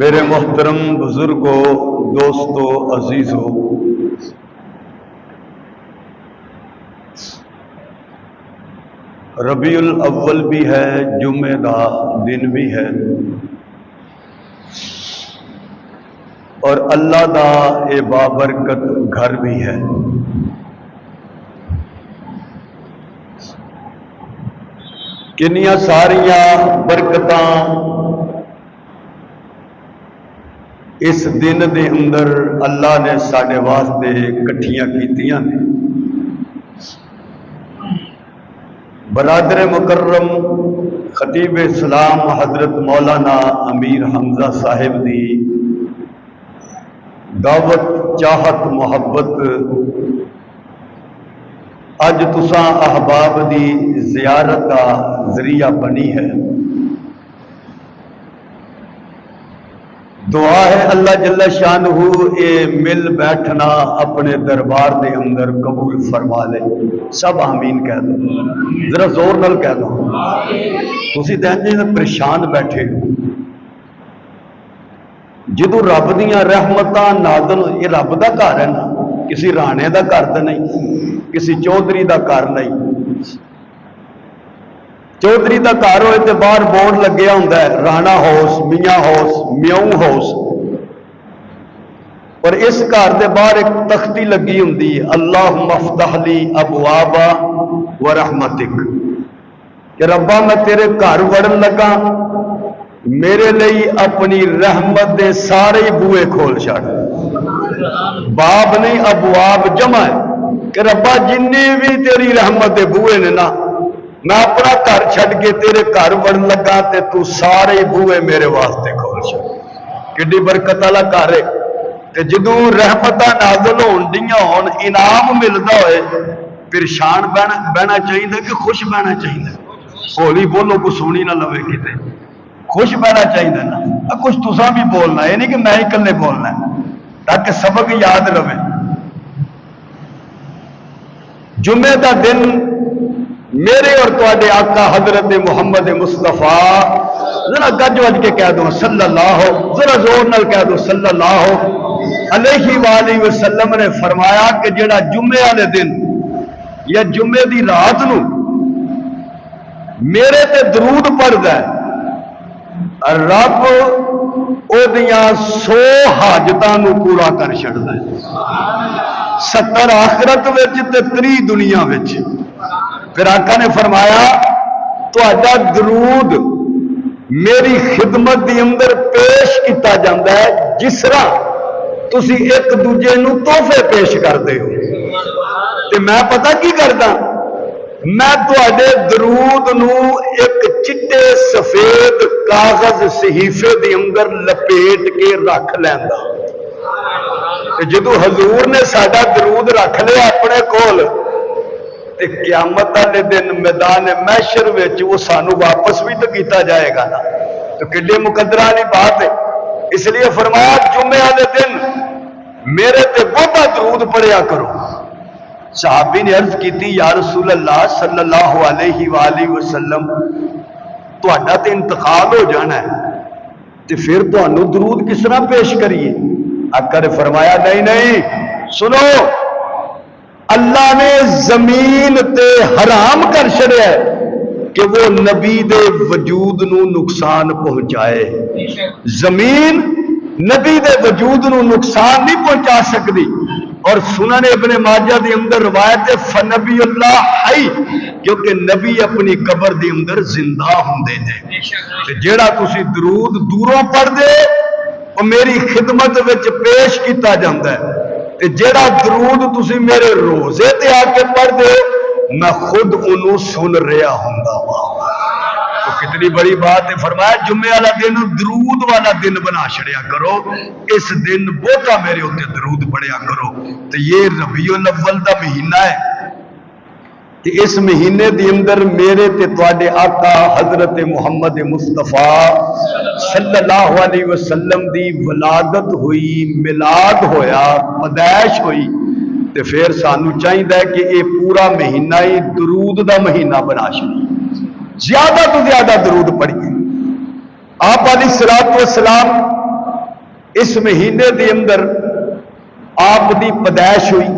میرے محترم بزرگوں، دوستوں، عزیزوں، ربیع الاول بھی ہے، جمعے دا دن بھی ہے، اور اللہ دا اے بابرکت گھر بھی ہے۔ کنیاں ساریاں برکتاں اس دن دے اندر اللہ نے ساڈے واسطے کٹھیاں کیتیاں نے۔ برادر مکرم خطیب اسلام حضرت مولانا امیر حمزہ صاحب دی دعوت، چاہت، محبت اج تساں احباب دی زیارت کا ذریعہ بنی ہے۔ دعا ہے اللہ جل شانہ اے مل بیٹھنا اپنے دربار دے اندر قبول فرما لے۔ سب آمین کہہ دو، ذرا زور نال کہہ دو۔ تسی تو پریشان بیٹھے ہو، جدو رب دیاں رحمتاں نازل، یہ رب دا گھر ہے نا، کسی رانے دا گھر تو نہیں، کسی چودھری دا گھر نہیں۔ چودھری دا گھر ہوئے تے باہر بورڈ لگیا ہوندا ہے رانا ہاؤس، میاں ہاؤس، میوں ہاؤس، اور اس گھر دے باہر ایک تختی لگی ہوندی ہے، اللہم افتح لی ابواب ورحمتک، کہ ربا میں تیرے گھر وڑن لگا، میرے لئی اپنی رحمت دے سارے بوئے کھول چھڑ۔ باب نہیں، ابواب جمع ہے کہ ربا جنی بھی تیری رحمت دے بوئے نے نا، میں اپنا گھر چھڈ کے تیرے گھر وڑن لگا تے تو سارے بوئے میرے واسطے کھول چھڑ۔ کڈی برکت والا گھر ہے، تے جدوں رحمتاں نازل ہون دیاں ہون، انعام ملدا ہوئے، پریشان بہنا چاہیے کہ خوش بہنا چاہیے؟ ہولی بولو کو سونی نہ لوے کتے، خوش بہنا چاہیے نا۔ کچھ تساں بھی بولنا، یہ نہیں کہ میں ہی کلے بولنا ہے، تاکہ سبق یاد رہے۔ جمعے دا دن میرے اور تواڈے آقا حضرت محمد مصطفیٰ، ذرا گج وج کے کہہ دو صلی اللہ، ذرا زور نال کہہ دو صلی اللہ علیہ وآلہ وسلم نے فرمایا کہ جڑا جمعے والے دن یا جمعے دی رات نو میرے تے درود پڑھدا ہے، رب او دیاں 100 حاجتاں نو پورا کر چھڑدا ہے، 70 آخرت وچ تے 30 دنیا وچ۔ پھر آقا نے فرمایا تہاڈا درود میری خدمت دی اندر پیش کیتا جاندا ہے جس طرح تسی ایک دوجے نو تحفے پیش کردے ہو۔ تے میں پتہ کی کردا، میں تہاڈے درود نو ایک چٹے سفید کاغذ صحیفے دے اندر لپیٹ کے رکھ لیندا۔ تے جدو حضور نے ساڈا درود رکھ لیا اپنے کول، تے قیامت والے دن میدان محشر وچ وہ سانو واپس بھی تو کیتا جائے گا نا، تو کڈی مقدرہ والی بات ہے۔ اس لیے فرمایا جمعے والے دن میرے تے بہتا درود پڑھیا کرو۔ صحابی نے عرض کیتی یا رسول اللہ صلی اللہ علیہ وآلہ وسلم، تہاڈا تے انتقال ہو جانا ہے تے پھر تہانوں درود کس طرح پیش کریے؟ آقا نے فرمایا نہیں نہیں، سنو، اللہ نے زمین تے حرام کر چھڑیا ہے کہ وہ نبی دے وجود نو نقصان پہنچائے۔ زمین نبی دے وجود نو نقصان نہیں پہنچا سکتی۔ اور سنن ابن ماجہ دے اندر روایت ہے فنبی اللہ حی، کیونکہ نبی اپنی قبر دے اندر زندہ ہوندے نے۔ جیڑا تسی درود دوروں پڑھ دے وہ میری خدمت وچ پیش کیتا جاندا ہے، تے جیڑا درود تسی میرے روزے تے آ کے پڑھ دے میں خود انہوں سن رہا ہوندا وا۔ تو کتنی بڑی بات ہے۔ فرمایا جمعے والا دن درود والا دن بنا چھڑیا کرو، اس دن بہتا میرے ہوتے درود پڑھیا کرو۔ تو یہ ربیع الاول دا مہینہ ہے، کہ اس مہینے دی اندر میرے تے تواڈے آقا حضرت محمد مصطفیٰ صلی اللہ علیہ وسلم دی ولادت ہوئی، میلاد ہویا، پیدائش ہوئی، تے پھر سانو چاہیے کہ یہ پورا مہینہ ہی درود دا مہینہ بنا چھڑی، زیادہ تو زیادہ درود پڑھیے۔ آپ علیہ الصلوۃ والسلام اس مہینے دے اندر آپ دی پیدائش ہوئی،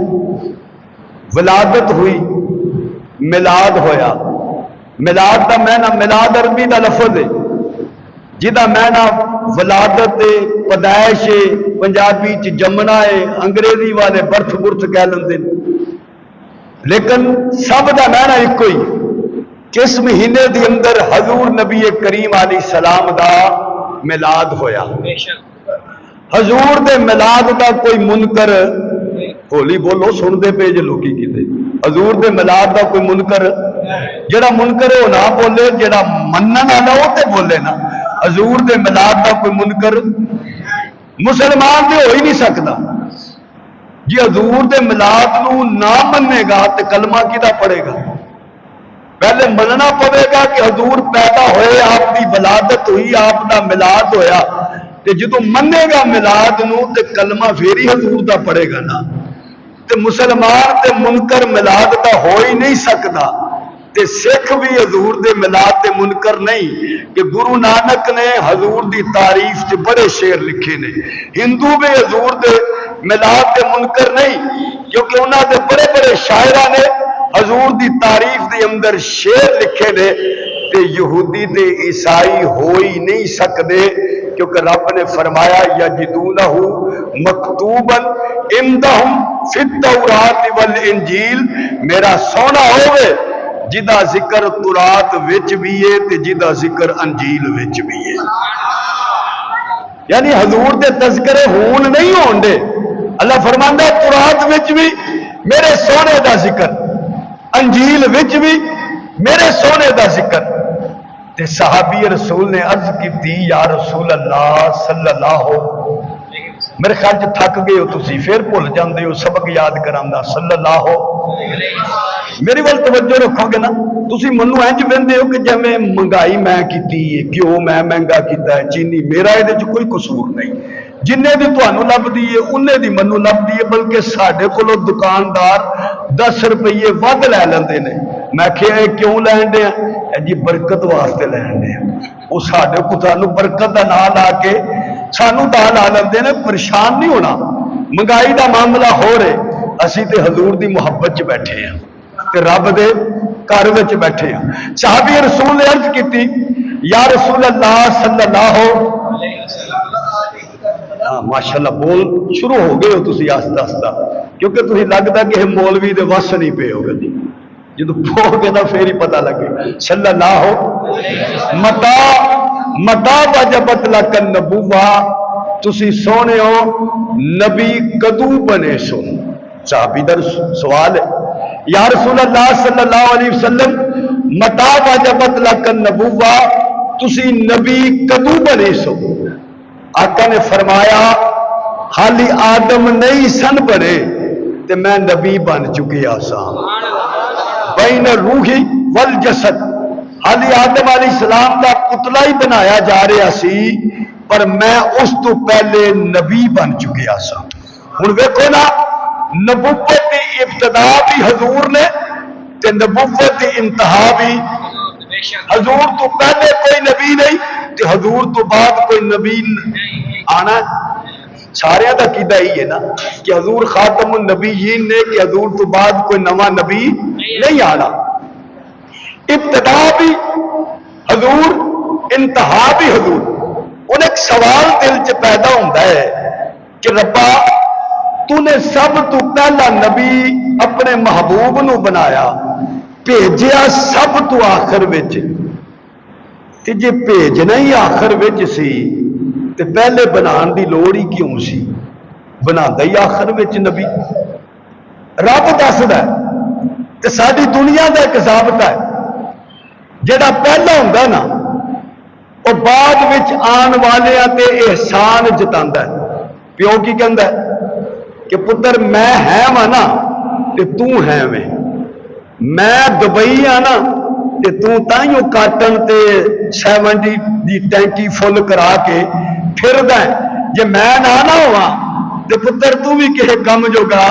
ولادت ہوئی، میلاد ہویا۔ میلاد دا معنی، میلاد عربی دا لفظ ہے جہاں معنی ولادت ہے، پیدائش ہے، پنجابی چ جمنا ہے، انگریزی والے برتھ برتھ کہہ لیندے، لیکن سب دا معنی ایک ہی کہ اس مہینے دی اندر حضور نبی کریم علیہ السلام دا میلاد ہویا۔ حضور دے میلاد دا کوئی منکر، ہولی بولو سن دے پے جے لوکی کیتے، حضور دے میلاد دا کوئی منکر، جڑا منکر ہے وہ نہ بولے، جڑا منن والا وہ تے بولے نا۔ حضور دے میلاد دا کوئی منکر مسلمان تے ہو ہی نہیں سکتا۔ جی حضور دے میلاد نو نہ منے گا تے کلمہ کیدا پڑے گا؟ پہلے مننا پڑے گا کہ حضور پیدا ہوئے، آپ دی ولادت ہوئی، آپ دا میلاد ہویا، تے جدو منے گا میلاد نو تے کلمہ پھر ہی حضور دا پڑے گا نا۔ تے مسلمان تے منکر میلاد دا ہو ہی نہیں سکتا، تے سکھ بھی حضور دے میلاد دے منکر نہیں۔ کہ گرو نانک نے حضور دی تعریف چ بڑے شعر لکھے نے، ہندو بھی حضور دے میلاد دے منکر نہیں، کیونکہ انہاں دے بڑے بڑے شاعرہ نے حضور دی تعریف دے اندر شعر لکھے نے۔ تے یہودی تے عیسائی ہو ہی نہیں سکتے، کیونکہ رب نے فرمایا یجدونہ مکتوبا عندہم فی التوراۃ والانجیل، میرا سونا ہوئے جدا ذکر تورات وچ بھی ہے تے جدا ذکر انجیل وچ بھی ہے۔ یعنی حضور دے تذکرے ہون نہیں ہون دے، اللہ فرماندا ہے تورات وچ بھی میرے سونے دا ذکر، انجیل وچ بھی میرے سونے دا ذکر۔ تے صحابی رسول نے عرض کی یا رسول اللہ صلی اللہ، میرے خیال چ تھک گئے ہو تسی، پھر بھول جاندے ہو سبق یاد کراندا، صلی اللہ میری وال توجہ رکھو گے نا، تسی منو انج ویندے ہو کہ جویں مہنگائی میں کیتی ہے، گیو میں مہنگا کیتا ہے، چینی میرا یہ کوئی قصور نہیں، جنہیں دی تانوں لبدی ہے انہیں دی منو لبدی ہے، بلکہ ساڈے کولوں دکاندار 10 روپیے ود لے لیندے نے۔ میں کہیا یہ کیوں لین دے ہیں؟ جی برکت واسطے لین دے ہیں، وہ ساڈے کو تانوں برکت دا نام لا کے سانوں دا لا لیندے نے۔ پریشان نہیں ہونا، مہنگائی دا معاملہ ہو رہے، اسی تے حضور دی محبت چ بیٹھے ہیں تے رب دے گھر وچ بیٹھے ہیں۔ صحابی رسول نے عرض کیتی یا رسول اللہ صلی اللہ ماشاءاللہ بول شروع ہو گئے ہو تسی آہستہ آہستہ، کیونکہ تسی لگدا کہ مولوی دے وس نہیں پے ہو گے، جدو پڑھو گے تو پھر ہی پتہ لگے۔ صلی اللہ متا وجبت لک النبوہ، تسی سونے ہو نبی کدو بنے سو؟ صحابی در سوال ہے یا رسول اللہ صلی اللہ علیہ وسلم متا وجبت لک النبوہ، تسی نبی کدو بنے سو؟ آقا نے فرمایا حالی آدم نہیں سن بنے تے میں نبی بن چکی آساں، بین روحی والجسد، حالی آدم علیہ السلام کا پتلا ہی بنایا جا رہا سی، پر میں اس تو پہلے نبی بن چکی آساں۔ ہن ویکھو نا، نبوت کی ابتدا بھی حضور نے تے نبوت کی انتہا بھی حضور تو پہلے کوئی نبی نہیں تے حضور تو بعد کوئی نبی آنا۔ سارے دا عقیدہ ہی ہے نا کہ حضور خاتم النبیین نے، کہ حضور تو بعد کوئی نواں نبی نہیں آنا۔ ابتدا بھی حضور، انتہا بھی حضور۔ انہیں ایک سوال دل چ پیدا ہوتا ہے کہ ربا تو نے سب تو پہلا نبی اپنے محبوب نو بنایا، بھیجیا سب تو آخر وچ، تے جے بھیجنا ہی آخر وچ سی تے پہلے بنان دی لوڑ ہی کیوں سی؟ بنا ہی آخر وچ نبی۔ رب دسدا ہے تے ساری دنیا دا ایک ضابطہ ہے، جڑا پہلا ہوندا نا وہ بعد وچ آن والیاں تے احسان جتاندا ہے۔ پیو کی کہندا ہے کہ پتر میں ہے وا نا تے تو ہے میں دبئی آ نا تے تو تائیوں کاٹن تے 70 دی ٹینکی فل کرا کے پھردا ہے، جے میں نہ ہوا تے پتر تو بھی کہے کم جوگا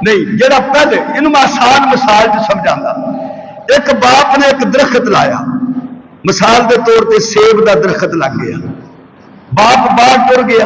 نہیں۔ جڑا پہلے انہوں میں آسان مثال جو سمجھانا، ایک باپ نے ایک درخت لایا، مثال دے طور تے سیب دا درخت لگ گیا، باپ باہر ٹر گیا،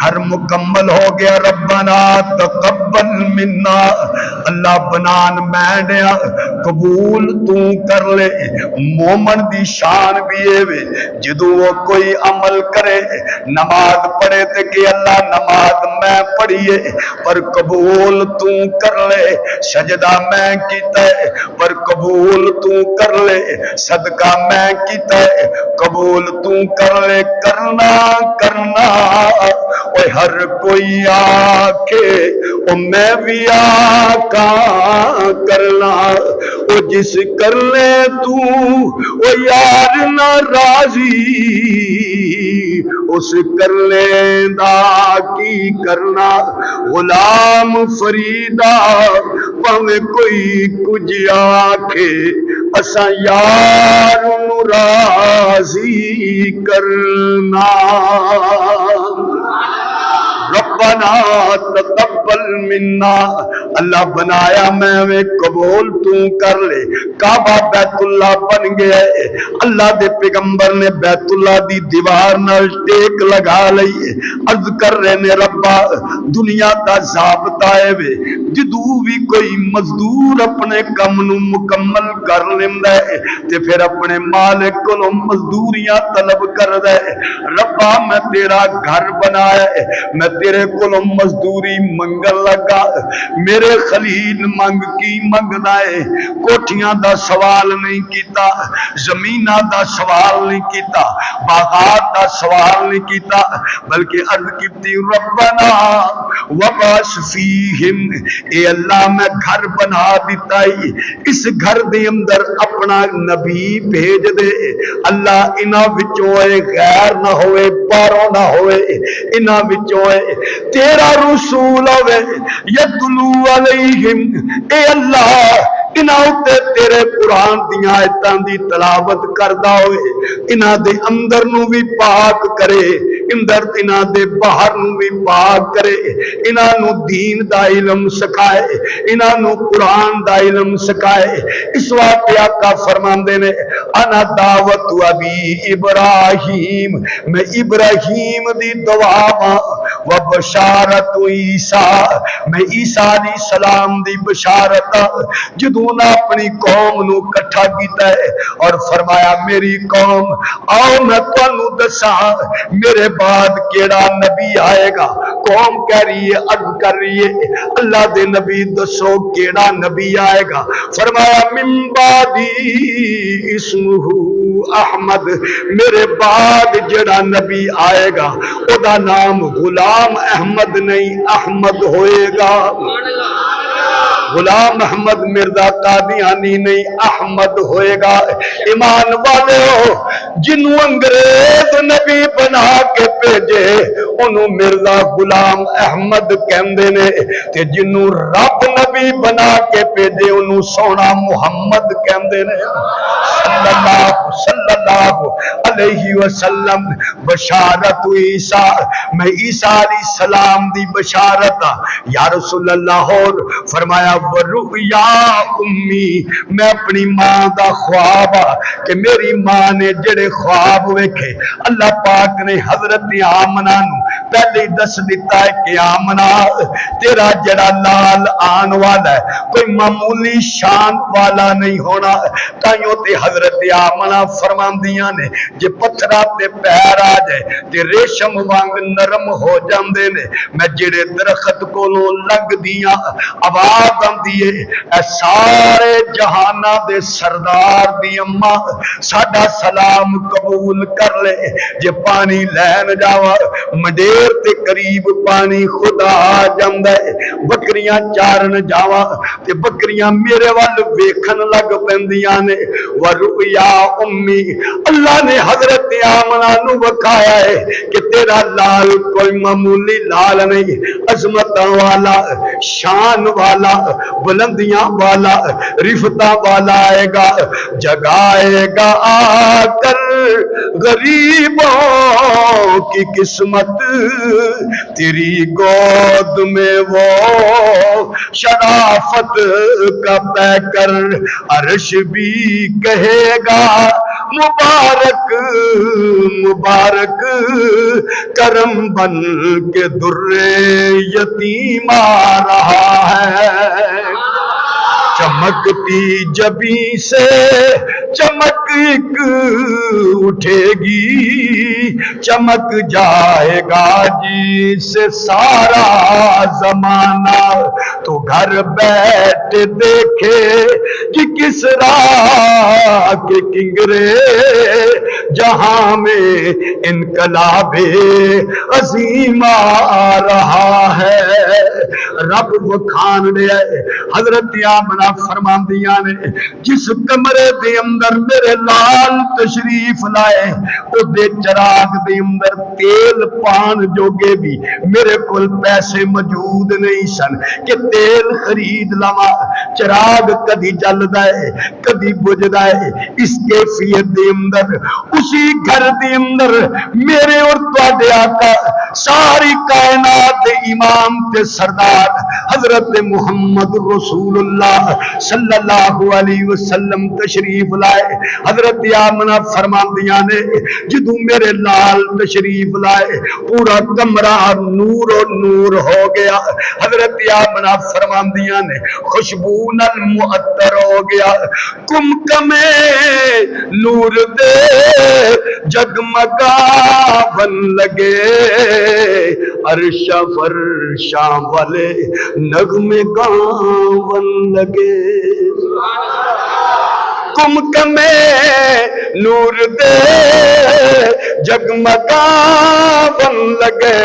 گھر مکمل ہو گیا. ربنا تقبل منا, اللہ بنان مینڈیا قبول تو کر لے. مومن دی شان بھی ہے جدو وہ کوئی عمل کرے, نماز پڑھے تے کہ اللہ نماز میں پڑھیے پر قبول تو کر لے, سجدہ میں کیتا ہے پر قبول تو کر لے, صدقہ میں کیتا ہے قبول تو کر لے. کرنا کرنا اوے ہر کوئی آکھے او میں بھی آقا کرنا, او جس کر لے تو او یار ناراضی, اس کر لے دا کی کرنا. غلام فریدا پاویں کوئی کچھ آکھے اساں یار نو راضی کرنا. ربنا تقبل منا, اللہ بنایا میں قبول تو کر لے. کعبہ بیت اللہ بن گیا ہے, اللہ دے پیغمبر نے بیت اللہ دی دیوار نال ٹیک لگا لئی. عرض کر رہے نے ربا دنیا دا ضابطہ ہے وے جدو بھی کوئی مزدور اپنے کم نو مکمل کر لیندا ہے تے پھر اپنے مالک کو مزدوریاں طلب کردا ہے. ربا میں تیرا گھر بنایا ہے, میں تیرے کو مزدوری منگل لگا. میرے خلیل منگ کی منگدا ہے, کوٹھیاں دا سوال نہیں کیتا, زمیناں دا سوال نہیں کیتا, باغات دا سوال نہیں کیتا, بلکہ عرض کیتی ربنا وبعث فیہم, اے اللہ میں گھر بنا دیتا ہی, اس گھر دے اندر اپنا نبی بھیج دے. اللہ انہاں وچوں غیر نہ ہوئے, باہروں نہ ہوئے, انہاں وچوں تیرا رسول ہوئے یتلو علیہم, اے اللہ انہاں تے تیرے قرآن دیاں آیتاں دی تلاوت کردا ہوئے, انہاں دے اندر نو بھی پاک کرے, اندر انہاں دے باہر نو بھی پاک کرے, انہاں نو دین دا علم سکھائے, انہاں نو قرآن دا علم سکھائے. اس واسطے آقا فرماندے نے انا دعوت ابی ابراہیم, میں ابراہیم دی دعا ماں, و بشارت عیسیٰ, میں عیسیٰ علیہ السلام دی بشارت. جدوں نے اپنی قوم نو کٹھا کیتا ہے اور فرمایا میری قوم آؤ میں تانوں دساں میرے بعد کیڑا نبی آئے گا. قوم کہہ رہی ہے, عرض کر رہی ہے اللہ دے نبی دسو کیڑا نبی آئے گا. فرمایا من بعدی اسمہ احمد, میرے بعد جڑا نبی آئے گا او دا نام غلام احمد نہیں احمد ہوئے گا. غلام احمد مرزا قادیانی نہیں احمد ہوئے گا. ایمان والے ہو, جنوں انگریز نبی بنا کے بھیجے انہوں مرزا غلام احمد کہندے نے, تے جنوں رب نبی بنا کے بھیجے انہوں سونا محمد کہندے نے صلی اللہ علیہ وسلم. بشارت عیسیٰ, میں عیسیٰ علیہ السلام دی بشارت یا رسول اللہ. اور فرمایا ورؤیا امی, میں اپنی ماں دا خواب کہ میری ماں نے جڑے خواب ویکھے اللہ پاک نے حضرت آمنہ نو پہلے دس دیتا ہے کہ آمنہ تیرا جڑا لال آن والا ہے کوئی معمولی شان والا نہیں ہونا. تائیوں تے حضرت آمنہ فرماندیاں نے جے پتھرا تے پیر آ جائے تے ریشم وانگ نرم ہو جاندے نے. میں جڑے درخت کولوں لنگ دیاں آواز آندی ہے اے سارے جہاناں دے سردار دی اماں ساڈا سلام قبول کر لے. جے پانی لین جاواں مڈیر تے قریب پانی خدا آ جاندا ہے. بکریاں چارن جاواں تے بکریاں میرے ول ویکھن لگ پیندیاں نے. ورؤیا امی, اللہ نے حضرت آمنہ نو وکھایا ہے کہ تیرا لال کوئی معمولی لال نہیں, عظمتاں والا, شان والا, بلندیاں والا, رفتاں والا آئے گا. جگائے گا آ کر غریبوں کی قسمت, تیری گود میں وہ شرافت کا پے کر. عرش بھی کہے گا مبارک مبارک کرم بن کے در یتیم آ رہا ہے، چمکتی جبیں سے چمک ایک اٹھے گی، چمک جائے گا جی سے سارا زمانہ، تو گھر بیٹھ دیکھے کہ کس راہ کے کنگرے جہاں میں انقلاب عظیم آ رہا ہے۔ رب وکھان دے حضرت آمنہ فرماندیاں نے جس کمرے دے اندر میرے لال تشریف لائے او دے چراغ دے اندر تیل پان جوگے بھی میرے کول پیسے موجود نہیں سن کہ تیل خرید لوا، چراغ کدی جلدا ہے کدی بجھدا ہے، اس کیفیت دے اندر اسی گھر دے اندر میرے اور تواڈے آقا ساری کائنات دے امام تے سردار حضرت محمد رسول اللہ صلی اللہ علیہ وسلم تشریف لائے۔ حضرت آمنہ فرماندیاں نے جدوں میرے لال تشریف لائے پورا کمرہ نور و نور ہو گیا۔ حضرت آمنہ فرماندیاں نے خوشبو نال معطر ہو گیا، کمکمے نور دے جگمگا بن لگے، عرش فرشاں والے نغمے گاون لگے، کمکمے نور دے جگمگا بن لگے،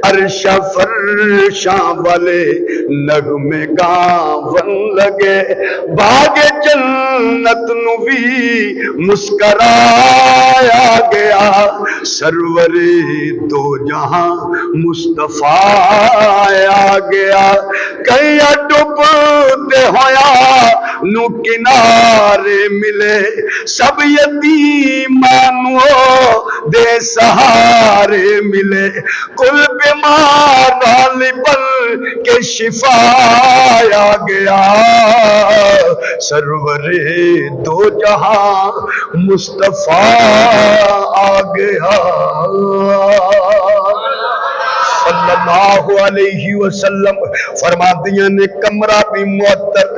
عرش فرشاں والے نغمے گاون لگے، باغ جنت نو بھی مسکرایا گیا، سرور دو جہاں مصطفیٰ آ گیا، کئی ڈوبتے ہویا نو کنارے ملے، سب یتیمانو دے سہارے ملے، کل بیمار غالباً کے شفا آ گیا، سرور دو جہاں مصطفیٰ آ گیا صلی اللہ علیہ وسلم۔ فرماندیاں نے کمرہ بھی معطر،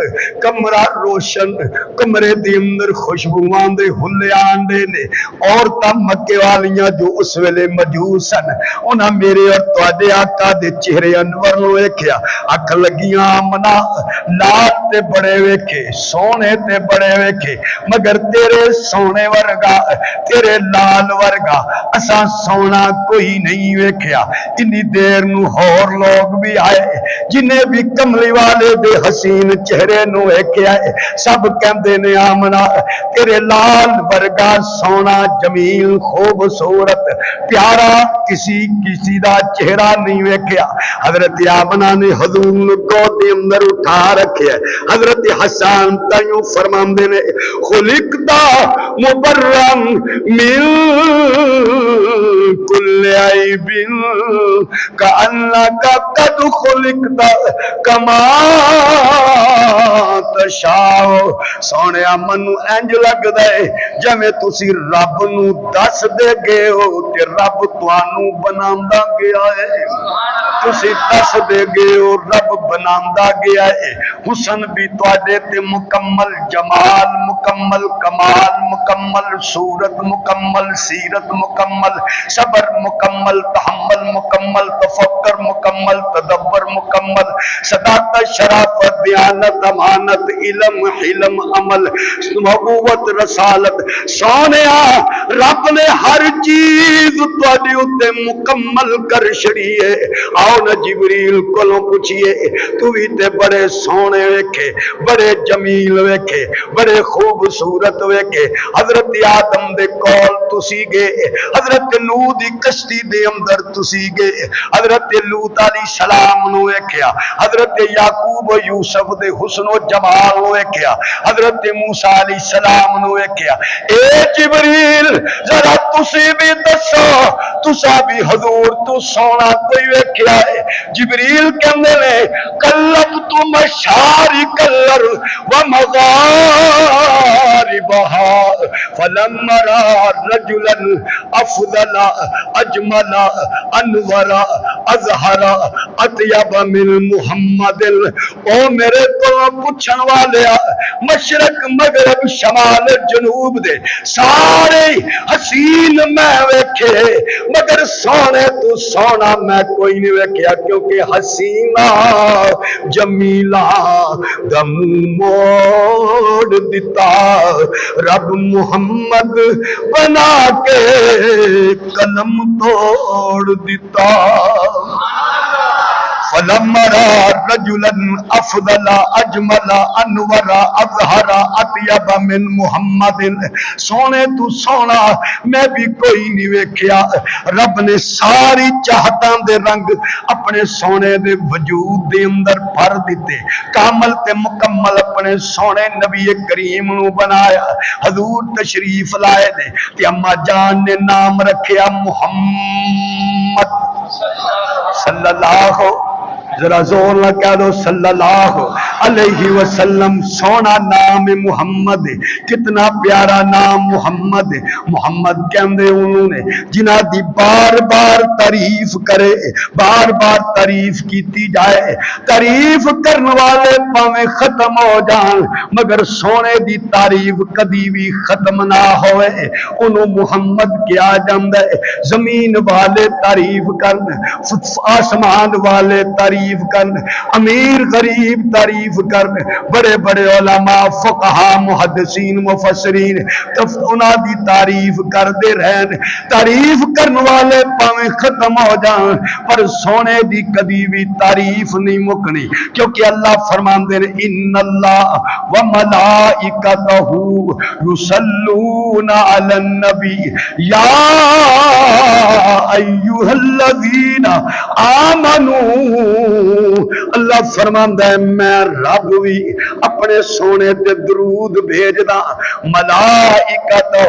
کمرہ روشن، کمرے دے اندر خوشبوواں دے ہلے آندے نے، عورتاں مکے والیاں جو اس ویلے موجود سن انہاں میرے اور تواڈے آقا دے چہرے انور نو ویکھیا، اکھ لگیاں آمنہ لال تے بڑے ویکھے، سونے تے بڑے ویکھے، مگر تیرے سونے ورگا تیرے لال ورگا اساں سونا کوئی نہیں ویکھیا۔ انی دیر نو اور لوگ بھی آئے جنہیں بھی کملی والے دے حسین چہرے نو ویکھیا ہے، سب کہندے نے آمنہ تیرے لال ورگا سونا جمیل خوبصورت پیارا کسی دا چہرہ نہیں ویکھیا۔ حضرت آمنہ نے حضور نو گود دے اندر اٹھا رکھے، حضرت حسان تائیوں فرماندے نے خلقتا مبرم من کل عیب کأنک قد خلقت کما تشاء، سونے منو انج لگدا ہے جویں تسی رب نو دس دے گئے ہو تے رب تانوں بناندا گیا ہے، تسی دس دے گئے ہو رب بناندا گیا ہے، حسن بھی تواڈے تے مکمل، جمال مکمل، کمال مکمل، صورت مکمل، سیرت مکمل، صبر مکمل، تحمل مکمل، تفکر مکمل، تدبر مکمل، صداقت، شرافت، دیانت، امانت، علم، حلم، عمل، نبوت، رسالت، سونیا رب نے ہر چیز تواڈے اوتے مکمل کر چھڑی ہے۔ آؤ نہ جبریل کولوں پوچھئے تو بھی تے بڑے سونے ویکھے، بڑے جمیل ویکھے، بڑے خوبصورت ویکھے، حضرت آدم دے کول تسی گئے، حضرت نوح دی کشتی دے اندر تسی گئے، حضرت لوط علیہ السلام نو ویکھیا، حضرت یعقوب و یوسف دے حسن و جمال نو ویکھیا، حضرت موسیٰ علیہ السلام نو ویکھیا۔ اے جبریل ذرا تسی بھی دسو تسا بھی حضور تو سونا کوئی ویکھیا ہے؟ جبریل کہندے نے قلبت مشارق الارض و مغاربها فقها فلما رأى رجلا افضل اجمل انور اظہر اطیب من محمد. او میرے تو پوچھن والے مشرق مغرب شمال جنوب دے سارے حسین میں ویکھے مگر سونے تو سونا میں کوئی نہیں ویکھیا کیونکہ حسینہ جمیلہ دم موڑ دیتا رب محمد بنا کے قلم توڑ دیتا. فلما رأى رجلا افضل اجمل انور اظہر اطیب من محمد. سونے تو سونا میں بھی کوئی نہیں ویکھیا. رب نے ساری چاہتاں دے رنگ اپنے سونے دے وجود دے اندر بھر دیتے. کامل تے مکمل اپنے سونے نبی کریم نو بنایا. حضور تشریف لائے نے تے اما جان نے نام رکھیا محمد صلی اللہ ذرا زور نہ کہہ دو صلی اللہ علیہ وسلم. سونا نام محمد، کتنا پیارا نام محمد. محمد کہندے انہوں نے جنہ دی بار بار تعریف کرے، بار بار تعریف کیتی جائے. تعریف کرن والے پاویں ختم ہو جان مگر سونے دی تعریف کدی بھی ختم نہ ہوئے. انہوں محمد کیا جاندا ہے. زمین والے تعریف کرن، آسمان والے تعریف کرن، امیر غریب تعریف کرن، بڑے بڑے علماء فقہا محدثین مفسرین انہاں دی تعریف کردے رہن. تعریف کرن والے پاویں ختم ہو جان پر سونے دی کبھی بھی تعریف نہیں مکنی کیونکہ اللہ فرماندے نے ان اللہ و ملائکتہ یصلون علی النبی یا ایھا الذین آمنوا. اللہ فرماندا ہے میں رب بھی اپنے سونے تے درود بھیجدا. ملائکتہ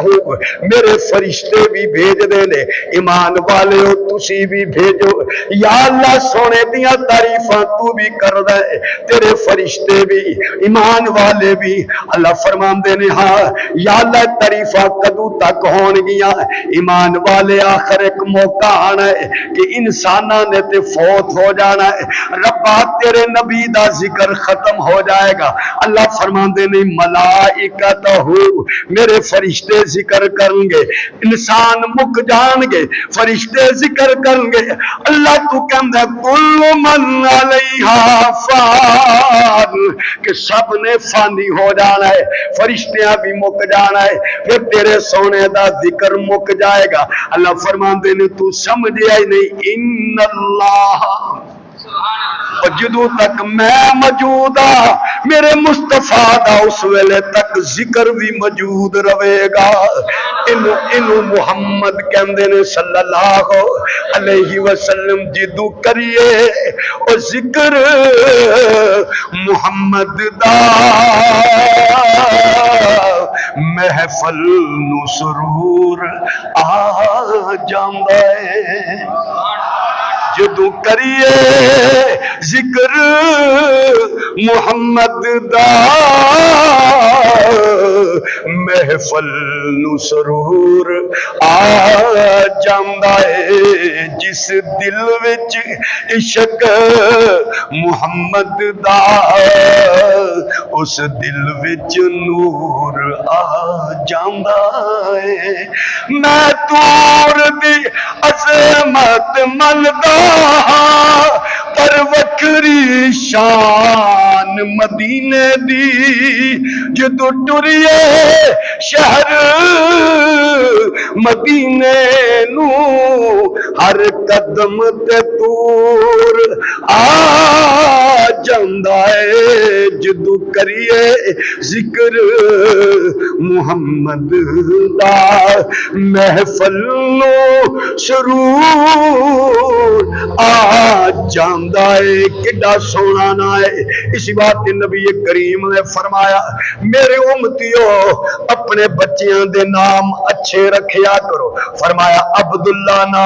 میرے فرشتے بھی بھیج دے نے. ایمان والے ہو تسی بھی بھیجو. یا اللہ سونے دیاں تعریفاں تو بھی کردا ہے، تیرے فرشتے بھی، ایمان والے بھی. اللہ فرماندے نے ہاں یا اللہ تعریفاں کدوں تک ہون گیاں؟ ایمان والے آخر ایک موقع آنا ہے کہ انساناں نے تے فوت ہو جانا ہے. ربا تیرے نبی دا ذکر ختم ہو جائے گا. اللہ فرماندے نے ملائکتہ میرے فرشتے ذکر کریں گے. انسان مک جان گے فرشتے ذکر کریں گے. اللہ تو کہندا کل من علیہا فان کہ سب نے فانی ہو جانا ہے، فرشتیاں بھی مک جانا ہے، پھر تیرے سونے دا ذکر مک جائے گا. اللہ فرماندے نے تو سمجھیا ہی نہیں ان اللہ جدوں تک میں موجود ہاں میرے مصطفیٰ دا اس ویلے تک ذکر بھی موجود رہے گا. انہوں محمد کہندے نے صلی اللہ علیہ وسلم جدوں کریے او ذکر محمد دا محفل نو سرور آ جاندا ہے. جدو کریے ذکر محمد دا محفل نو سرور آ جاندا ہے. جس دل وچ عشق محمد دا اس دل وچ نور آ جاندا ہے. میں تور دی عظمت مندا پر وکری شان مدینے دی. جدو ٹریے شہر مدینے نو ہر قدم تے تور آ جاندا ہے. جدو کریے ذکر محمد دا محفل نو سرور آ جاندا ہے. کڈا سونا نا ہے. اسی بات نبی کریم نے فرمایا میرے امتیو اپنے بچیاں دے نام اچھے رکھیا کرو. فرمایا عبداللہ نا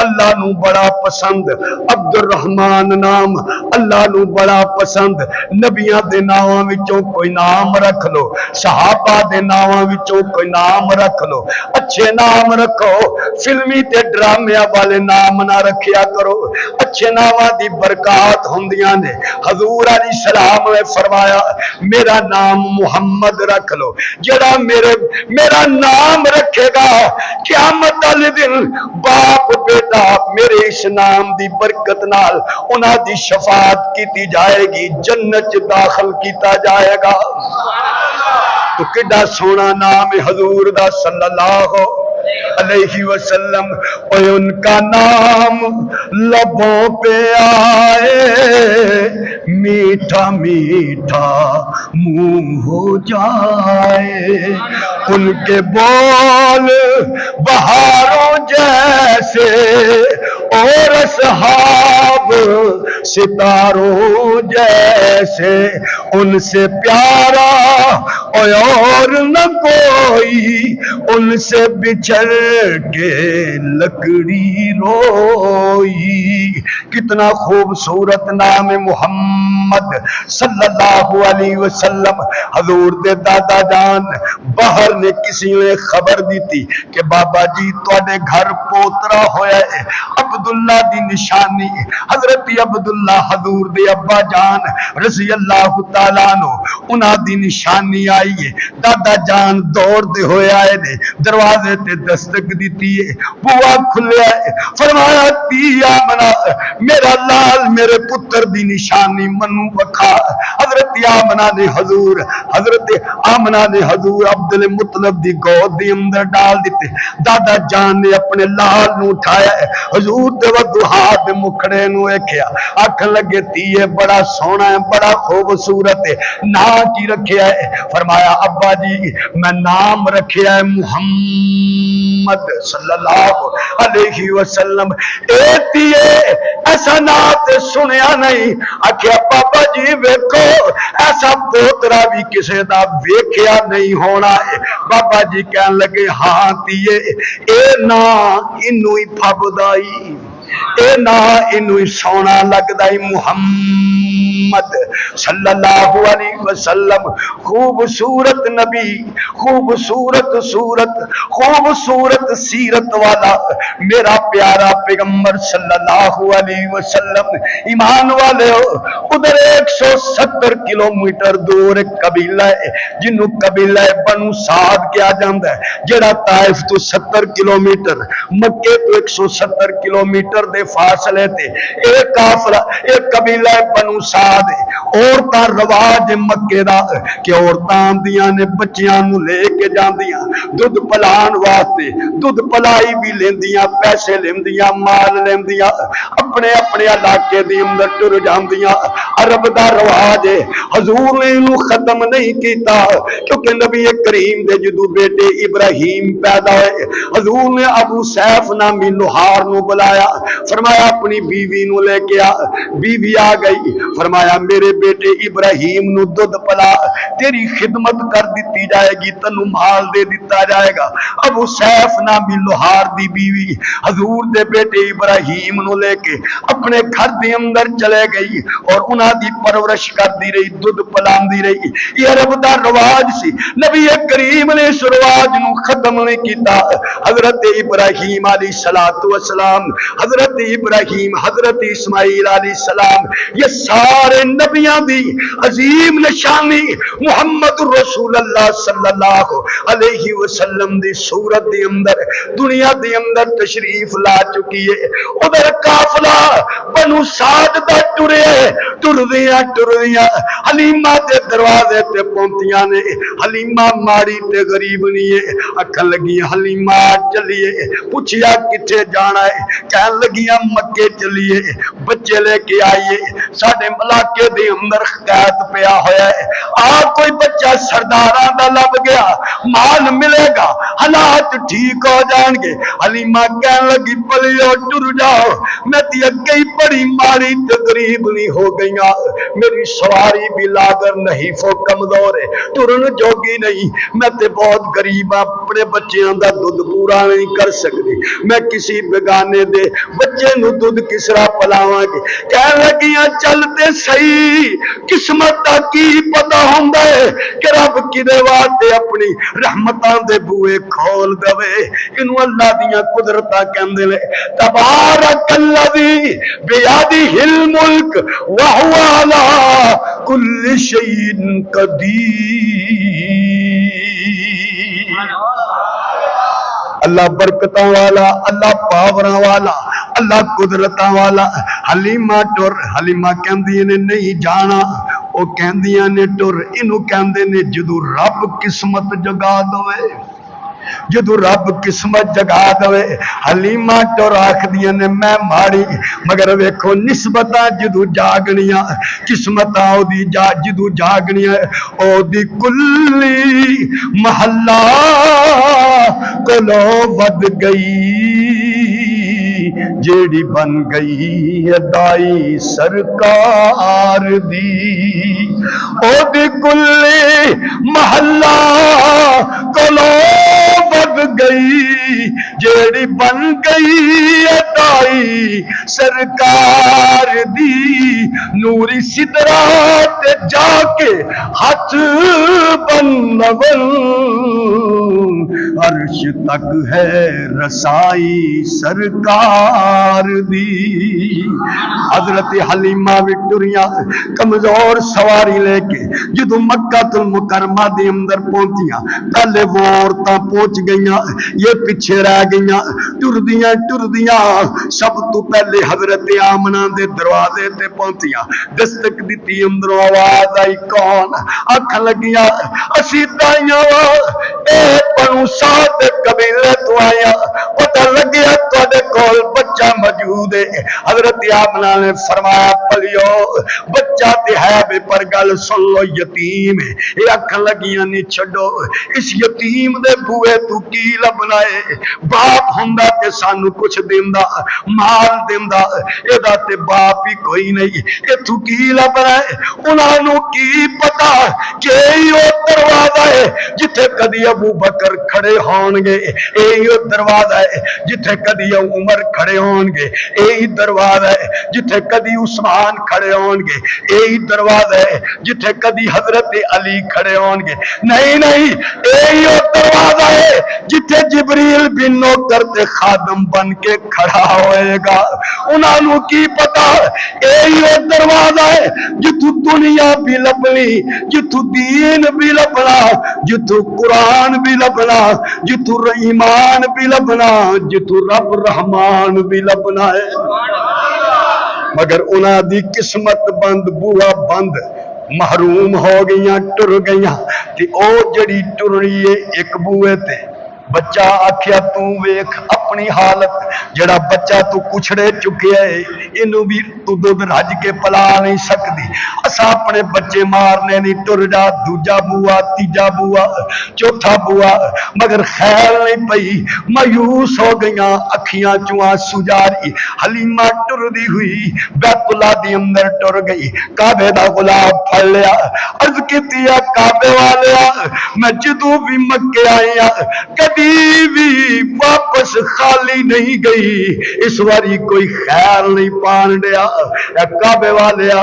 اللہ نو بڑا پسند، عبد الرحمان نام اللہ نو بڑا پسند، نبیاں دے ناماں وچوں کوئی نام رکھ لو، صحابہ دے ناماں وچوں کوئی نام رکھ لو، اچھے نام رکھو، فلمی تے ڈرامیاں والے نام نہ رکھیا کرو، اچھے ناماں دی برکات ہوندیاں نے۔ حضور علیہ السلام نے فرمایا میرا نام محمد رکھ لو، جڑا میرا نام رکھے گا قیامت والے دن باپ بیٹا میرے اس نام دی برکت نال انہاں دی شفاعت کیتی جائے گی، جنت داخل کیتا جائے گا۔ تو کڈا سونا نام ہے حضور دا صلی اللہ علیہ وسلم، اور ان کا نام لبوں پہ آئے میٹھا میٹھا منہ ہو جائے، ان کے بول بہاروں جیسے اور اصحاب ستاروں جیسے، ان سے پیارا اور نہ کوئی، ان سے بچھڑ کے لکڑی روئی۔ کتنا خوبصورت نام محمد صلی اللہ علیہ وسلم۔ حضور دے دادا جان باہر نے کسی نے خبر دی تھی کہ بابا جی تواڈے گھر پوترا ہویا ہے، عبداللہ دی نشانی، حضرت عبداللہ حضور دے ابا جان رضی اللہ تعالیٰ عنہ انہاں دی نشانی آئی ہے۔ دادا جان دوڑ دے ہوئے آئے نے، دروازے تے دستک دیتی ہے، بوا کھلیا ہے، فرمایا تی آمنہ میرا لال میرے پتر دی نشانی منو بکھا۔ حضرت آمنہ نے حضور عبدالمطلب دی گود دی اندر ڈال دیتے، دادا جان نے اپنے لال نو اٹھایا ہے، حضور دے وضحا دے مکھڑے نو ایکھیا، آکھن لگے تیے بڑا سونا ہے، بڑا خوبصورت ہے، نام کی رکھیا ہے؟ فرمایا ابا جی میں نام رکھیا ہے محمد صلی اللہ علیہ وسلم۔ ایسا نام سنیا نہیں۔ آخیا بابا جی ویکھو ایسا پوترا بھی کسی دا ویکھیا نہیں ہونا ہے۔ بابا جی کہن لگے ہاں تیے اے نا انو ہی پھبدائی، اے نا انو ہی سونا لگدائی محمد صلی اللہ علیہ وسلم۔ خوبصورت نبی، خوبصورت صورت، خوبصورت سیرت والا میرا پیارا پیغمبر صلی اللہ علیہ وسلم۔ ایمان والے ہو ادھر 170 کلومیٹر دور ایک قبیلہ ہے جنہوں قبیلہ بنو سعد کیا جاندہ ہے، جڑا طائف تو 70 کلومیٹر، مکے تو 170 کلومیٹر دے فاصلے تے ایک کافرہ ایک قبیلہ بنو سعد ہے۔ عورتاں رواج مکے دا کہ عورتاں دیاں نے بچیاں نو لے کے جاندیاں دودھ پلان واسطے، دودھ پلائی بھی لیندیاں، پیسے لیندیاں، مال لیندیاں، اپنے اپنے علاقے دی اندر ٹر جاندیاں۔ عرب دا رواج ہے، حضور نے انہوں ختم نہیں کیتا کیونکہ نبی کریم دے جدو بیٹے ابراہیم پیدا ہوئے، حضور نے ابو سیف نامی لوہار نو بلایا، فرمایا اپنی بیوی نو لے کے آ۔ بیوی آ گئی، فرمایا میرے بیٹے ابراہیم نو دودھ پلا، تیری خدمت کر دیتی جائے گی، تنو مال دے دیتا جائے گا۔ ابو سیف نامی لوہار دی بیوی حضور دے بیٹے ابراہیم نو لے کے اپنے گھر دے اندر چلے گئی اور انہاں دی پرورش کر دی رہی، دودھ پلان دی رہی۔ یہ عرب دا رواج سی، نبی کریم نے اس رواج نو ختم نہیں کیتا۔ حضرت ابراہیم علیہ السلام، حضرت ابراہیم، حضرت اسماعیل علیہ السلام، یہ سارے نبیاں دی عظیم نشانی محمد رسول اللہ صلی اللہ علیہ وسلم دی صورت دی اندر دنیا دی اندر تشریف لا چکی ہے۔ ادھر قافلہ بنو سعد دا ٹردیاں حلیمہ دے دروازے تے پہنچیاں نے۔ حلیمہ ماڑی تے غریب نہیں ہے، اکھن لگیاں حلیمہ چلیے، پوچھیا کتھے جانا ہے، کہن لگیاں مکے چلیے، بچے لے کے آئیے، ساڈے علاقے دے اندر قید پیا ہویا ہے، کوئی بچہ سرداراں دا لب گیا، مال ملے گا، حالات ٹھیک ہو جان گے۔ حلیمہ کہن لگی پلیو ٹر جاؤ، میں تی اگئی بڑی ماڑی تے غریب نہیں ہو گئیاں، میری سواری بھی لاگر نہیں، فو کمزور ہے، ٹرن جوگی نہیں، میں تے بہت غریباں اپنے بچیاں دا دودھ پورا نہیں کر سکتی، میں کسی بیگانے دے بچے نو دودھ کس طرح پلاواں گی؟ کہہ لگیاں چلتے صحیح قسمت دا کی پتہ ہوندا ہے کہ رب کدے واسطے اپنی رحمتاں دے بوئے کھول دے۔ انہوں اللہ دیاں قدرتاں کہندے نے تبارک الذی بیدہ الملک وہو علی کل شیء قدیر۔ اللہ برکتاں والا، اللہ پاوراں والا، اللہ قدرتاں والا۔ حلیمہ ٹر، حلیمہ کہندیاں نے نہیں جانا، او کہندیاں نے ٹر، انہوں کہندے نے جدو رب قسمت جگا دوے، جدو رب قسمت جگا دوے۔ حلیمہ ٹر آکھدیاں نے میں ماڑی، مگر ویکھو نسبتاں جدو جاگنیاں، قسمتاں او دی جدو جاگنیاں او دی کلی محلہ کلو ود گئی، جیڑی بن گئی دائی سرکار دی، او دی کلی محلہ کلو ود گئی، جیڑی بن گئی دائی سرکار دی۔ نوری سدرات جا کے ہاتھ بنون، عرش تک ہے رسائی سرکار دی۔ حضرت حلیمہ وکٹوریہ کمزور سواری لے کے جدو مکہ المکرمہ دے اندر پہنچیاں، پہلے وہ عورتاں پہنچ گئیاں، یہ پیچھے رہ گئیاں، ٹردیاں سب تو پہلے حضرت آمنہ دے دروازے تے پہنچیاں، دستک دیتی، اندروں آواز آئی کون؟ آکھن لگیاں اسی دائیاں اے پنو ساتھ قبیلے تو آیا، پتہ لگیا تواڈے کول بچہ موجود ہے۔ حضرت آمنہ نے فرمایا پلیو بچہ تے ہے بے، پر گل سن لو یتیم ہے۔ یہ آکھن لگیاں نہیں چھڈو، اس یتیم دے بوئے تو کی لبنا ہے؟ باپ ہوندا تے سانو کچھ دیندا، مال دیندا، ایدا تے باپ ہی کوئی نہیں، اے تو کی لبنا ہے؟ انہاں نو کی پتہ کہ ایو دروازہ ہے جتھے کدی ابو بکر کھڑے ہون گے، ایو دروازہ ہے جتھے کدی عمر کھڑے ہون گے، ایہی دروازہ ہے جتھے کدی عثمان کھڑے ہون گے، ایہی دروازہ ہے جتھے کدی حضرت علی کھڑے ہون گے۔ نہیں، ایہی دروازہ ہے جتھے جبریل بن نوکر تے خادم بن کے کھڑا ہوئے گا۔ انہاں نو کی پتہ ایہی دروازہ ہے جتھوں دنیا بھی لبنی، جتھوں دین بھی لبنا، جتھوں قرآن بھی لبنا، جتھوں ایمان بھی لبنا، جتھوں رب رحمان بھی لبنا ہے۔ مگر انہاں دی قسمت بند، بوا بند، محروم ہو گئیاں، ٹر گئیاں۔ تے او جڑی ٹرنی ہے ایک بوئے تے بچہ آکھیا تو ویکھ اپنی حالت، جڑا بچہ تو کچھڑے چکے ہے، انہوں بھی تو دودھ رج کے پلا نہیں سکتی، اسا اپنے بچے مارنے نہیں، ٹر جا، دوجا بوا، تیجا بوا، چوتھا بوا، مگر خیر نہیں پئی، مایوس ہو گئیاں، اکھیاں چواں سجاری۔ حلیمہ ٹر دی ہوئی بیت اللہ دی اندر ٹر گئی، کعبے دا غلاف پھڑ لیا، عرض کیتی ہے کعبے والیا میں جدوں بھی مکے آیا کبھی بھی واپس خالی نہیں گئی، اس واری کوئی خیر نہیں پان دیا۔ اے کعبے والیا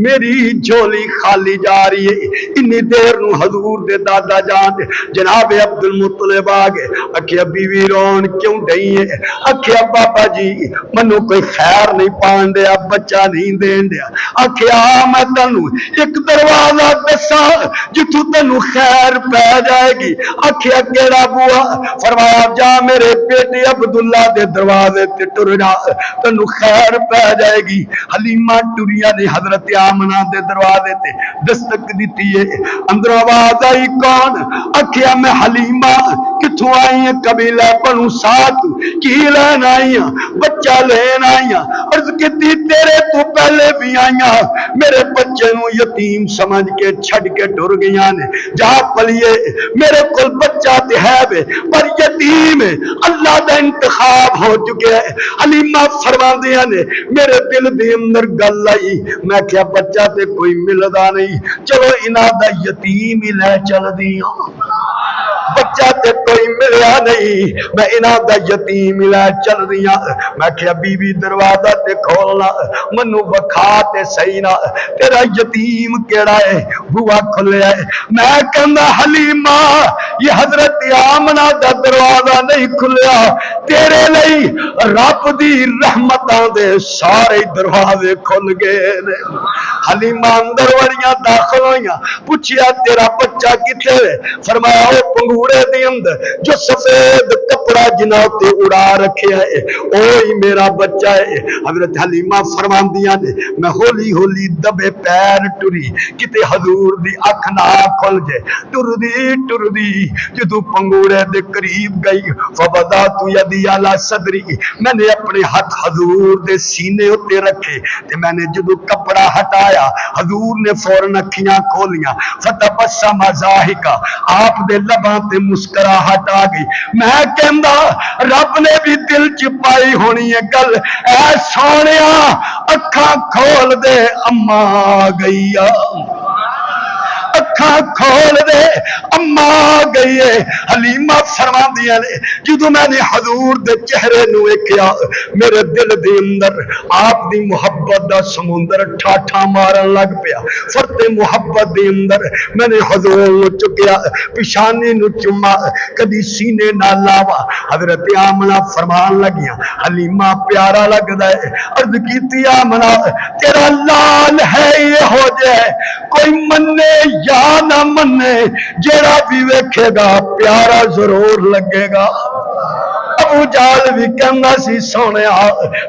میری جھولی خالی جا رہی ہے۔ انی دیر نو حضور دے دادا جان جناب عبد المطلب آگے، اکھیا بیوی رون کیوں ڈئی ہے؟ اکھیا بابا جی منو کوئی خیر نہیں پان دیا، بچہ نہیں دین دیا۔ اکھیا میں تنو ایک دروازہ دسا جتوں تنو خیر پہ جائے گی۔ اکھیا کیڑا بوا؟ فرمایا جا میرے بیٹے عبداللہ دے دروازے تے ٹر جا، تنو خیر پہ جائے گی۔ حلیمہ ٹریا نے حضرت آمنہ دے دروازے تے دستک دیتی ہے، اندر آواز آئی کون؟ اکھیا میں حلیمہ، کتھوں آئی ہیں؟ قبیلہ بنو سات، کی لین آئی ہیں؟ بچہ لین آئی ہیں۔ عرض کیتی تیرے تو پہلے بھی آئی ہیں، میرے بچے نو یتیم سمجھ کے چھڑ کے ٹر گیا نے، جا پلیے میرے کل بچہ تے ہے بے پر یتیم ہے، اللہ دا انتخاب ہو چکے ہے۔ حلیمہ فرماندیاں نے میرے دل دے اندر گل آئی، میں کیا بچہ تے کوئی ملدا نہیں، چلو انہاں دا یتیم ہی لے چل دیاں۔ بچہ تے کوئی ملیا نہیں، میں انہاں دا یتیم لے چل رہی ہاں۔ میں کہیا بی بی دروازہ تے کھولنا، منو بکھا تے صحیح نہ، تیرا یتیم کیڑا ہے؟ بوا کھلیا ہے۔ میں کہندا حلیمہ یہ حضرت آمنہ دا دروازہ نہیں کھلیا، تیرے لئی رب دی رحمتاں دے سارے دروازے کھل گئے نے۔ حلیمہ اندر وڑیاں داخل ہوئیاں، پوچھیا تیرا بچہ کتے؟ فرمایا او پنگوڑے دی اندر جو سفید کپڑا جنہاں تے اڑا رکھے ہے اوہی میرا بچہ ہے۔ حضرت حلیمہ فرماندیاں نے میں ہولی ہولی دبے پیر ٹری کتے حضور دی اکھ نہ کھل جائے، ٹر دی جدو پنگوڑے دے قریب گئی، فبدات یدی علی صدری، میں نے اپنے ہاتھ حضور دے سینے اتے رکھے تے میں نے جدو کپڑا ہٹایا حضور نے فوراً اکھیاں کھولیاں، فتبسم ضاحکا، آپ دے لباں تے مسکراہٹ آ گئی۔ میں کہندا رب نے بھی دل چ پائی ہونی ہے گل، اے سونیا اکھاں کھول دے اماں آ گئی، اکھاں کھول دے اماں آ گئی ہے۔ حلیمہ فرماندیاں نے جدو میں نے حضور دے چہرے نو ویکھیا میرے دل دے اندر آپ دی محبت دا سمندر ٹھاٹھا مارن لگ پیا۔ فرتے محبت دے اندر میں نے حضور نو چکیا، پیشانی نو چما، کدی سینے نہ لاوا۔ حضرت آمنہ فرمان لگیاں حلیمہ پیارا لگدا ہے، عرض کیتی آمنہ تیرا لال ہے یہ ہو جائے، کوئی منے یا نہ منے، جیڑا بھی ویکھے گا پیارا ضرور لگے گا۔ ابو جال بھی کہنا سی سونیا